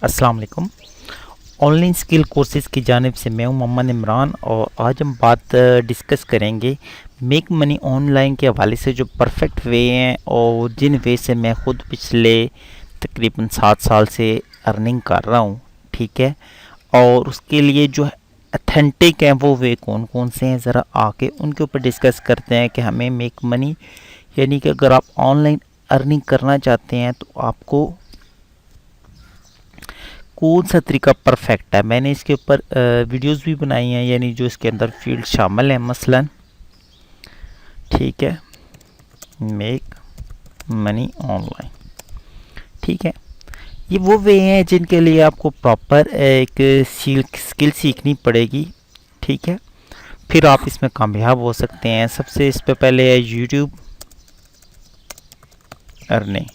अस्सलाम वालेकुम। Online skill courses की जानिब से मैं हूं मोहम्मद इमरान और आज हम बात डिस्कस करेंगे मेक मनी ऑनलाइन के हवाले से जो परफेक्ट वे हैं और जिन वे से मैं ख़ुद पिछले तकरीबन 7 साल से अर्निंग कर रहा हूं। ठीक है, और उसके लिए जो अथेंटिक हैं वो वे कौन कौन से हैं, ज़रा आके उनके ऊपर डिस्कस करते हैं कि हमें मेक मनी यानी कि अगर आप ऑनलाइन अर्निंग करना चाहते हैं तो आपको कौन सा तरीका परफेक्ट है। मैंने इसके ऊपर वीडियोस भी बनाई हैं, यानी जो इसके अंदर फील्ड शामिल हैं। मसलन ठीक है, मेक मनी ऑनलाइन। ठीक है, ये वो वे हैं जिनके लिए आपको प्रॉपर एक स्किल सीखनी पड़ेगी। ठीक है, फिर आप इसमें कामयाब हो सकते हैं। सबसे इस पे पहले है यूट्यूब अर्निंग।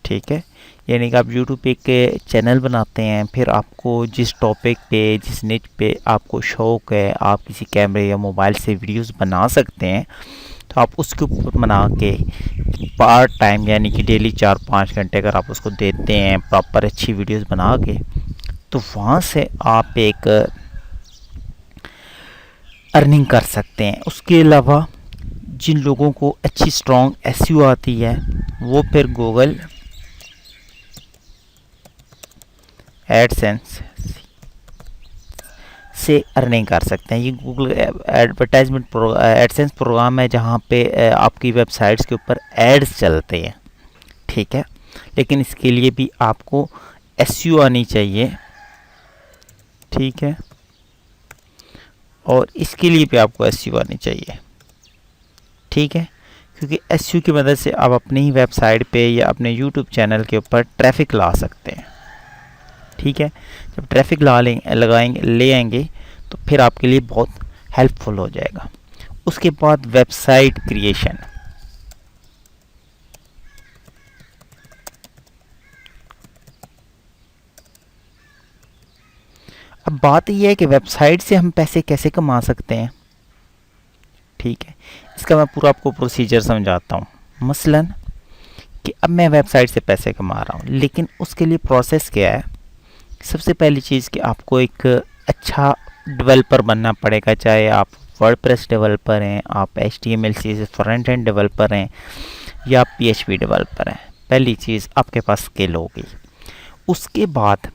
ठीक है, यानी कि आप यूट्यूब पे एक चैनल बनाते हैं, फिर आपको जिस टॉपिक पे जिस निच पे आपको शौक़ है, आप किसी कैमरे या मोबाइल से वीडियोस बना सकते हैं, तो आप उसके ऊपर बना के पार्ट टाइम यानी कि डेली 4-5 घंटे अगर आप उसको देते हैं प्रॉपर अच्छी वीडियोस बना के, तो वहाँ से आप एक अर्निंग कर सकते हैं। उसके अलावा जिन लोगों को अच्छी स्ट्रॉन्ग एसईओ आती है वो फिर गूगल एडसेंस से अर्निंग कर सकते हैं। ये गूगल एडवर्टाइजमेंट एडसेंस प्रोग्राम है जहाँ पे आपकी वेबसाइट्स के ऊपर एड्स चलते हैं। ठीक है, लेकिन इसके लिए भी आपको एसईओ आनी चाहिए। ठीक है, और इसके लिए भी आपको एसईओ आनी चाहिए। ठीक है, क्योंकि एसईओ की मदद से आप अपनी ही वेबसाइट पे या अपने यूट्यूब चैनल के ऊपर ट्रैफिक ला सकते हैं। ठीक है, जब ट्रैफिक लगाएंगे ले आएंगे तो फिर आपके लिए बहुत हेल्पफुल हो जाएगा। उसके बाद वेबसाइट क्रिएशन। अब बात यह है कि वेबसाइट से हम पैसे कैसे कमा सकते हैं। ठीक है, इसका मैं पूरा आपको प्रोसीजर समझाता हूँ। मसलन कि अब मैं वेबसाइट से पैसे कमा रहा हूँ, लेकिन उसके लिए प्रोसेस क्या है। सबसे पहली चीज़ कि आपको एक अच्छा डेवलपर बनना पड़ेगा, चाहे आप वर्डप्रेस डेवलपर हैं, आप HTML CSS front end developer हैं या आप PHP डेवलपर हैं। पहली चीज़ आपके पास स्किल होगी। उसके बाद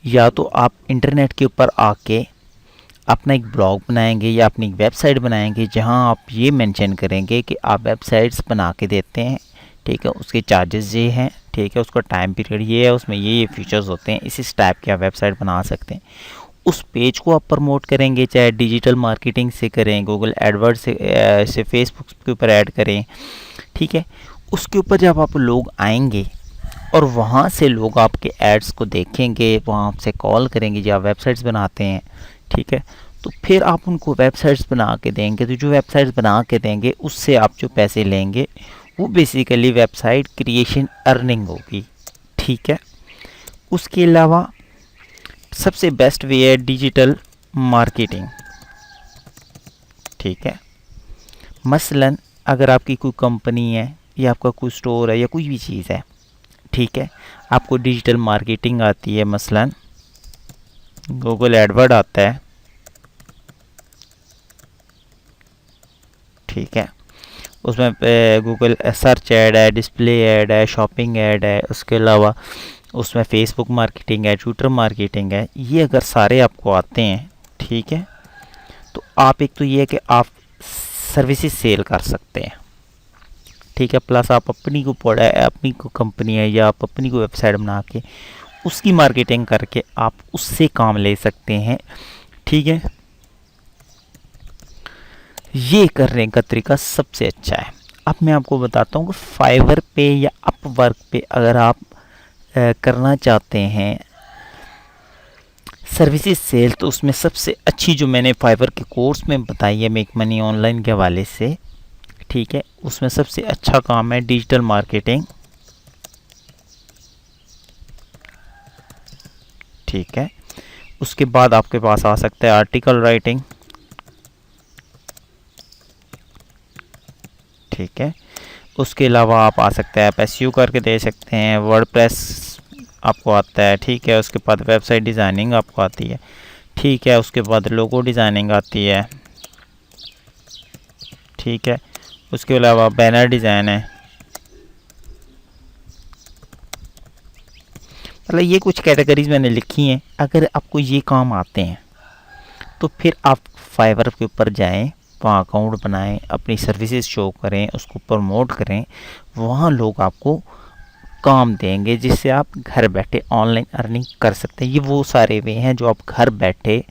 या तो आप इंटरनेट के ऊपर आके अपना एक ब्लॉग बनाएंगे या अपनी वेबसाइट बनाएंगे जहां आप ये मेंशन करेंगे कि आप वेबसाइट्स बना के देते हैं। ठीक है, उसके चार्जेस ये हैं। ठीक है, उसका टाइम पीरियड ये है, उसमें ये फीचर्स होते हैं, इस टाइप की आप वेबसाइट बना सकते हैं। उस पेज को आप प्रमोट करेंगे, चाहे डिजिटल मार्केटिंग से करें, गूगल एडवर्ड से फेसबुक के ऊपर ऐड करें। ठीक है, उसके ऊपर जब आप लोग आएंगे और वहाँ से लोग आपके एड्स को देखेंगे, वहाँ आपसे कॉल करेंगे जो आप वेबसाइट्स बनाते हैं। ठीक है, तो फिर आप उनको वेबसाइट्स बना के देंगे, तो जो वेबसाइट्स बना के देंगे उससे आप जो पैसे लेंगे वो बेसिकली वेबसाइट क्रिएशन अर्निंग होगी। ठीक है, उसके अलावा सबसे बेस्ट वे है डिजिटल मार्केटिंग। ठीक है, मसलन अगर आपकी कोई कंपनी है या आपका कोई स्टोर है या कोई भी चीज़ है, ठीक है, आपको डिजिटल मार्केटिंग आती है, मसलन गूगल एडवर्ड आता है। ठीक है, उसमें गूगल सर्च ऐड है, डिस्प्ले ऐड है, शॉपिंग ऐड है, उसके अलावा उसमें फेसबुक मार्केटिंग है, ट्विटर मार्केटिंग है। ये अगर सारे आपको आते हैं, ठीक है, तो आप एक तो ये है कि आप सर्विसेज सेल कर सकते हैं। ठीक है, प्लस आप अपनी को कंपनी है या आप अपनी को वेबसाइट बना के उसकी मार्केटिंग करके आप उससे काम ले सकते हैं। ठीक है, ये करने का तरीका सबसे अच्छा है। अब मैं आपको बताता हूँ कि फाइवर पे या अपवर्क पे अगर आप करना चाहते हैं सर्विसेज सेल, तो उसमें सबसे अच्छी जो मैंने फाइवर के कोर्स में बताई है मेक मनी ऑनलाइन के हवाले से, ठीक है, उसमें सबसे अच्छा काम है डिजिटल मार्केटिंग। ठीक है, उसके बाद आपके पास आ सकता है आर्टिकल राइटिंग। ठीक है, उसके अलावा आप आ सकते हैं, आप एसईओ करके दे सकते हैं, वर्डप्रेस आपको आता है, ठीक है। उसके बाद वेबसाइट डिज़ाइनिंग आपको आती है, ठीक है। उसके बाद लोगो डिज़ाइनिंग आती है, ठीक है। उसके अलावा बैनर डिज़ाइन है। मतलब ये कुछ कैटेगरीज मैंने लिखी हैं। अगर आपको ये काम आते हैं तो फिर आप फाइवर के ऊपर जाएं, वहाँ अकाउंट बनाएं, अपनी सर्विसेज शो करें, उसको प्रमोट करें। वहाँ लोग आपको काम देंगे जिससे आप घर बैठे ऑनलाइन अर्निंग कर सकते हैं। ये वो सारे वे हैं जो आप घर बैठे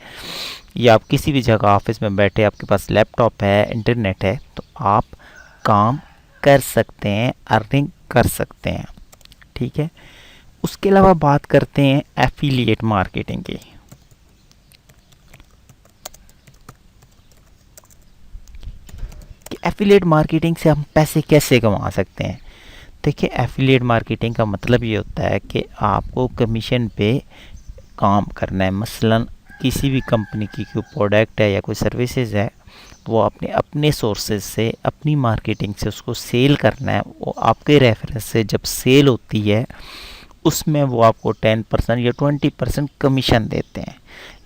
या आप किसी भी जगह ऑफिस में बैठे, आपके पास लैपटॉप है, इंटरनेट है, तो आप काम कर सकते हैं, अर्निंग कर सकते हैं, ठीक है। उसके अलावा बात करते हैं एफिलिएट मार्केटिंग की। कि एफिलिएट मार्केटिंग से हम पैसे कैसे कमा सकते हैं। देखिए, एफिलिएट मार्केटिंग का मतलब ये होता है कि आपको कमीशन पे काम करना है। मसलन किसी भी कंपनी की कोई प्रोडक्ट है या कोई सर्विसेज है, वो अपने अपने सोर्सेज से, अपनी मार्केटिंग से उसको सेल करना है। वो आपके रेफरेंस से जब सेल होती है उसमें वो आपको 10% या 20% कमीशन देते हैं।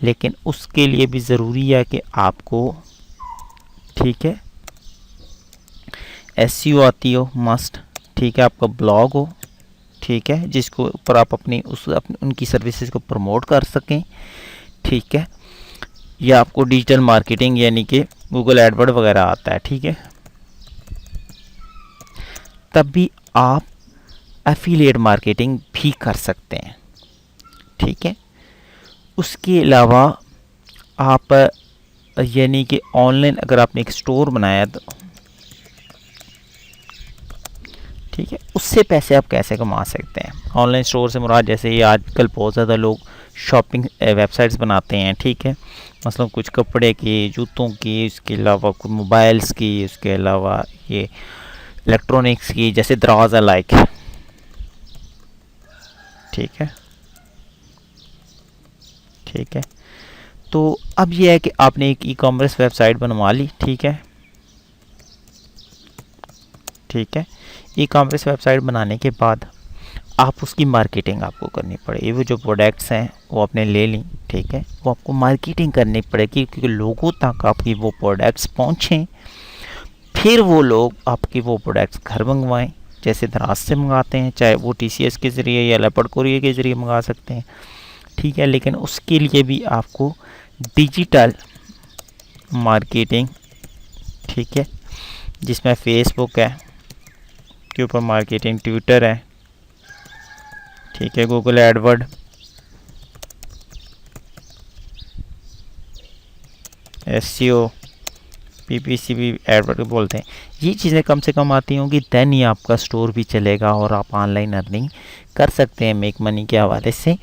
लेकिन उसके लिए भी ज़रूरी है कि आपको, ठीक है, एसईओ आती हो मस्ट, ठीक है, आपका ब्लॉग हो, ठीक है, जिसको ऊपर आप अपनी उनकी सर्विसेज को प्रमोट कर सकें, ठीक है। या आपको डिजिटल मार्केटिंग यानी कि गूगल एडवर्ड वगैरह आता है, ठीक है। तब भी आप एफिलिएट मार्केटिंग भी कर सकते हैं, ठीक है। उसके अलावा आप यानी कि ऑनलाइन अगर आपने एक स्टोर बनाया तो, ठीक है, उससे पैसे आप कैसे कमा सकते हैं। ऑनलाइन स्टोर से मुराद जैसे ही आजकल बहुत ज़्यादा लोग शॉपिंग वेबसाइट्स बनाते हैं, ठीक है। मतलब कुछ कपड़े की, जूतों की, इसके अलावा कुछ मोबाइल्स की, उसके अलावा ये इलेक्ट्रॉनिक्स की, जैसे दराज लाइक, ठीक है, ठीक है। तो अब यह है कि आपने एक ई कॉमर्स वेबसाइट बनवा ली, ठीक है, ठीक है। ई कॉमर्स वेबसाइट बनाने के बाद आप उसकी मार्केटिंग आपको करनी पड़ेगी। वो जो प्रोडक्ट्स हैं वो आपने ले ली, ठीक है, वो आपको मार्केटिंग करनी पड़ेगी क्योंकि लोगों तक आपकी वो प्रोडक्ट्स पहुँचें, फिर वो लोग आपकी वो प्रोडक्ट्स घर मंगवाएं। जैसे दराज से मंगाते हैं, चाहे वो टीसीएस के ज़रिए या लेपर्ड कोरियर के ज़रिए मंगा सकते हैं, ठीक है। लेकिन उसके लिए भी आपको डिजिटल मार्केटिंग, ठीक है, जिसमें फेसबुक है के ऊपर मार्केटिंग, ट्विटर है, ठीक है, गूगल एडवर्ड, एसईओ, पीपीसी भी एडवर्ड बोलते हैं, ये चीज़ें कम से कम आती होंगी, देन ही आपका स्टोर भी चलेगा और आप ऑनलाइन अर्निंग कर सकते हैं मेक मनी के हवाले से।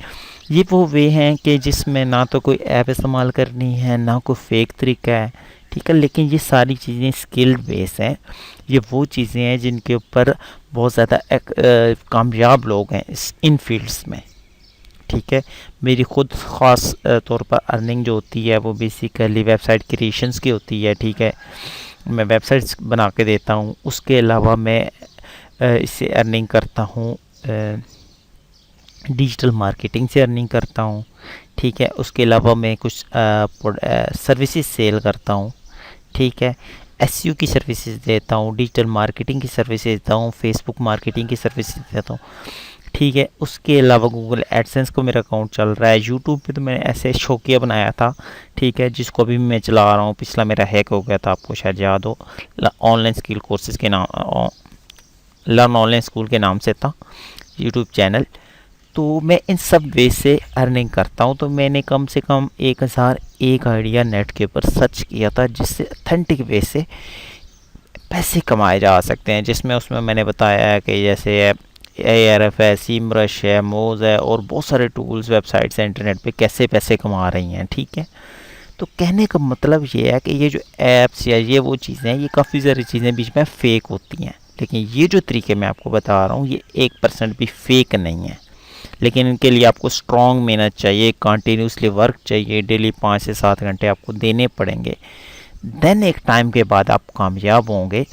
ये वो वे हैं कि जिसमें ना तो कोई ऐप इस्तेमाल करनी है, ना कोई फेक तरीका है, ठीक है। लेकिन ये सारी चीज़ें स्किल्ड बेस हैं। ये वो चीज़ें हैं जिनके ऊपर बहुत ज़्यादा कामयाब लोग हैं इन फील्ड्स में, ठीक है। मेरी ख़ुद ख़ास तौर पर अर्निंग जो होती है वो बेसिकली वेबसाइट क्रिएशंस की होती है, ठीक है। मैं वेबसाइट्स बना के देता हूँ। उसके अलावा मैं इससे अर्निंग करता हूँ, डिजिटल मार्केटिंग से अर्निंग करता हूँ, ठीक है। उसके अलावा मैं कुछ सर्विसेज सेल करता हूँ, ठीक है। एसईओ की सर्विसेज देता हूँ, डिजिटल मार्केटिंग की सर्विसेज देता हूँ, फेसबुक मार्केटिंग की सर्विसेज देता हूँ, ठीक है। उसके अलावा गूगल एडसेंस को मेरा अकाउंट चल रहा है। यूट्यूब पे तो मैंने ऐसे शौकिया बनाया था, ठीक है, जिसको अभी मैं चला रहा हूँ। पिछला मेरा हैक हो गया था, आपको शायद याद हो, ऑनलाइन स्किल कोर्सेज के नाम, लर्न ऑनलाइन स्कूल के नाम से था यूट्यूब चैनल। तो मैं इन सब वे से अर्निंग करता हूँ। तो मैंने कम से कम 1001 आइडिया नेट के ऊपर सर्च किया था जिससे ऑथेंटिक वे से पैसे कमाए जा सकते हैं, जिसमें उसमें मैंने बताया है कि जैसे ARF है, सीमरश है, मोज है और बहुत सारे टूल्स, वेबसाइट्स हैं इंटरनेट पे कैसे पैसे कमा रही हैं, ठीक है। तो कहने का मतलब ये है कि ये जो ऐप्स या ये वो चीज़ें हैं, ये काफ़ी सारी चीज़ें बीच में फ़ेक होती हैं, लेकिन ये जो तरीके मैं आपको बता रहा हूँ ये 1% भी फेक नहीं है। लेकिन इनके लिए आपको स्ट्रॉन्ग मेहनत चाहिए, कंटिन्यूसली वर्क चाहिए, डेली 5 से 7 घंटे आपको देने पड़ेंगे। देन एक टाइम के बाद आप कामयाब होंगे,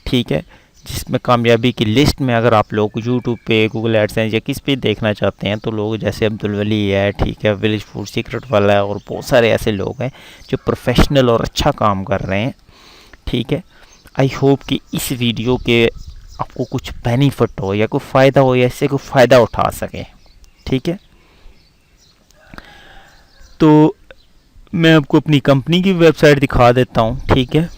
ठीक है। जिसमें कामयाबी की लिस्ट में अगर आप लोग यूट्यूब पे, गूगल एडसेंस या किस पे देखना चाहते हैं, तो लोग जैसे अब्दुल वली है, ठीक है, विलेज फूड सीक्रेट वाला है, और बहुत सारे ऐसे लोग हैं जो प्रोफेशनल और अच्छा काम कर रहे हैं, ठीक है। आई होप कि इस वीडियो के आपको कुछ बेनिफिट हो या कोई फ़ायदा हो या इससे कोई फ़ायदा उठा सके, ठीक है। तो मैं आपको अपनी कंपनी की वेबसाइट दिखा देता हूँ, ठीक है।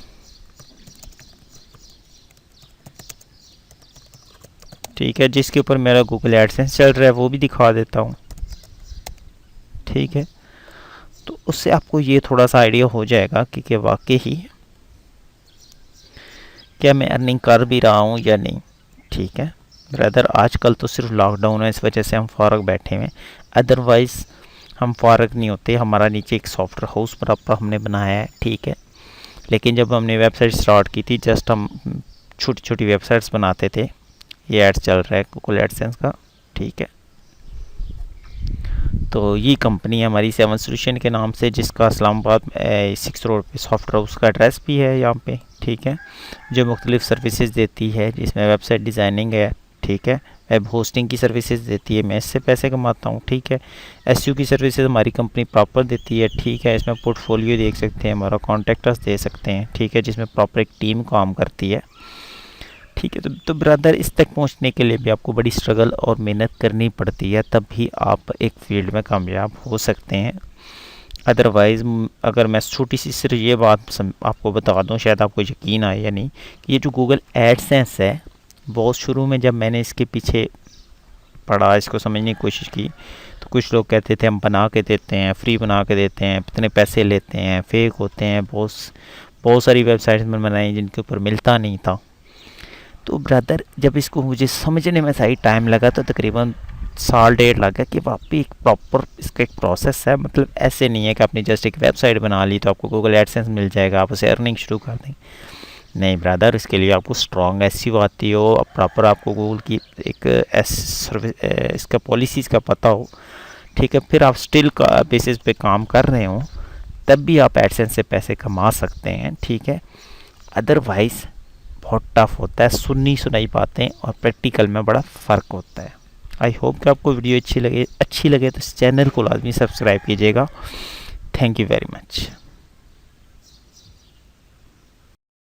ठीक है, जिसके ऊपर मेरा गूगल एडसेंस चल रहा है वो भी दिखा देता हूँ, ठीक है। तो उससे आपको ये थोड़ा सा आइडिया हो जाएगा कि वाकई ही क्या मैं अर्निंग कर भी रहा हूँ या नहीं, ठीक है। ब्रदर आजकल तो सिर्फ लॉकडाउन है, इस वजह से हम फ़ारग बैठे हुए हैं, अदरवाइज़ हम फ़ारग नहीं होते। हमारा नीचे एक सॉफ्टवेयर हाउस प्रॉपर हमने बनाया है, ठीक है। लेकिन जब हमने वेबसाइट स्टार्ट की थी, जस्ट हम छोटी छोटी वेबसाइट्स बनाते थे। ये ऐड चल रहा है गूगल एडसेंस का, ठीक है। तो ये कंपनी है हमारी 7 सॉल्यूशन के नाम से, जिसका इस्लामाबाद 6 रोड पे सॉफ्टवेयर हाउस का एड्रेस भी है यहाँ पे, ठीक है। जो मुख्तलिफ सर्विसेज देती है, जिसमें वेबसाइट डिज़ाइनिंग है, ठीक है, वेब होस्टिंग की सर्विसेज देती है, मैं इससे पैसे कमाता हूँ, ठीक है। एसईओ की सर्विसेज हमारी कंपनी प्रॉपर देती है, ठीक है। इसमें पोर्टफोलियो देख सकते हैं, हमारा कॉन्टैक्टर्स दे सकते हैं, ठीक है, जिसमें प्रॉपर एक टीम काम करती है, ठीक है। तो ब्रदर इस तक पहुंचने के लिए भी आपको बड़ी स्ट्रगल और मेहनत करनी पड़ती है, तब भी आप एक फील्ड में कामयाब हो सकते हैं। अदरवाइज़ अगर मैं छोटी सी सिर्फ ये बात आपको बता दूं, शायद आपको यकीन आए या नहीं, कि ये जो गूगल एडसेंस है, बहुत शुरू में जब मैंने इसके पीछे पढ़ा, इसको समझने की कोशिश की, तो कुछ लोग कहते थे हम बना के देते हैं, फ्री बना के देते हैं, इतने पैसे लेते हैं, फेक होते हैं। बहुत सारी वेबसाइट्स में बनाई जिनके ऊपर मिलता नहीं था। तो ब्रदर जब इसको मुझे समझने में सही टाइम लगा, तो तकरीबन साल डेढ़ लगा कि वाकई एक प्रॉपर इसका एक प्रोसेस है। मतलब ऐसे नहीं है कि आपने जस्ट एक वेबसाइट बना ली तो आपको गूगल एडसेंस मिल जाएगा, आप उसे अर्निंग शुरू कर देंगे। नहीं ब्रदर, इसके लिए आपको स्ट्रॉन्ग एसईओ आती हो, प्रॉपर आपको गूगल की एक सर्विस इसका पॉलिसीज़ का पता हो, ठीक है। फिर आप स्टिल का बेसिस पे काम कर रहे हो, तब भी आप एडसेंस से पैसे कमा सकते हैं, ठीक है। अदरवाइज़ बहुत टफ होता है, सुनी सुनाई बातें और प्रैक्टिकल में बड़ा फ़र्क होता है। आई होप कि आपको वीडियो अच्छी लगे तो इस चैनल को लाजमी सब्सक्राइब कीजिएगा। Thank you very much.